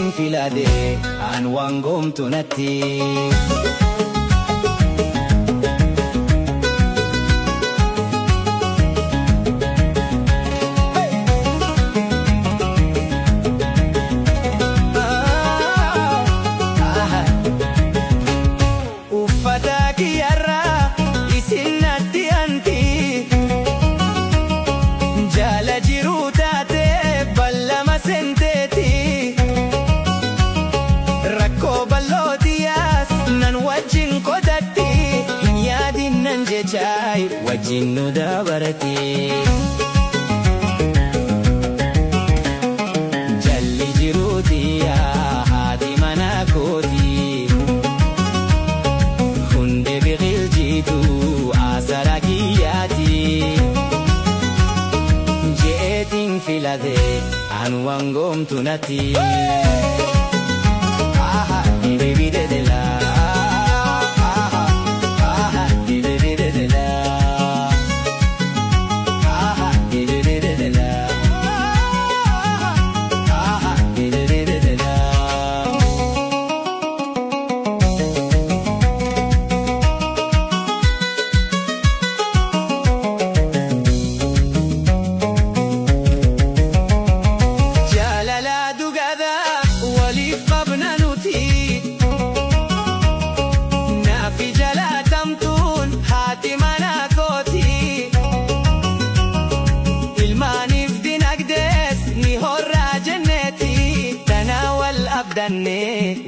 jeetiin filade an waan goomtu natti. Wajjin nu dabarate jalli jiruuti haati mana kooti hunde biqilchiitu asara kiyyaati jeetiin filate an waan goomtu natti.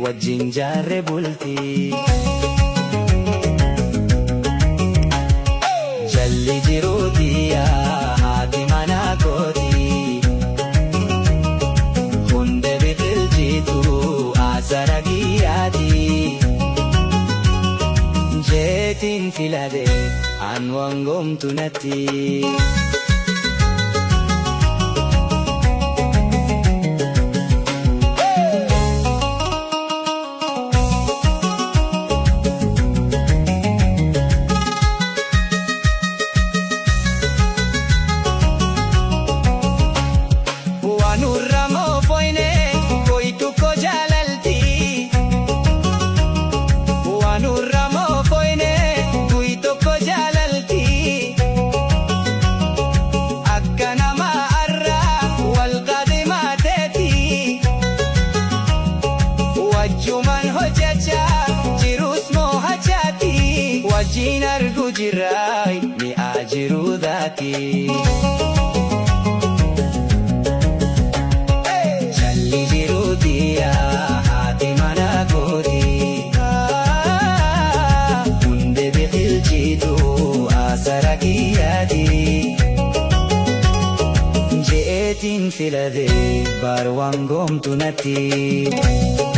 Wajjin jaarre bulti jalli jiruuti haati mana kooti hunde biqilchiitu asara kiyyaati jeetiin filade an waan goomtu natti. Wajjin argu jirai mi ajiru dati jalli jiru dia haati mana kooti hunde biqilchiitu asara kiyyaati jeetiin filade bar waan goomtu natti.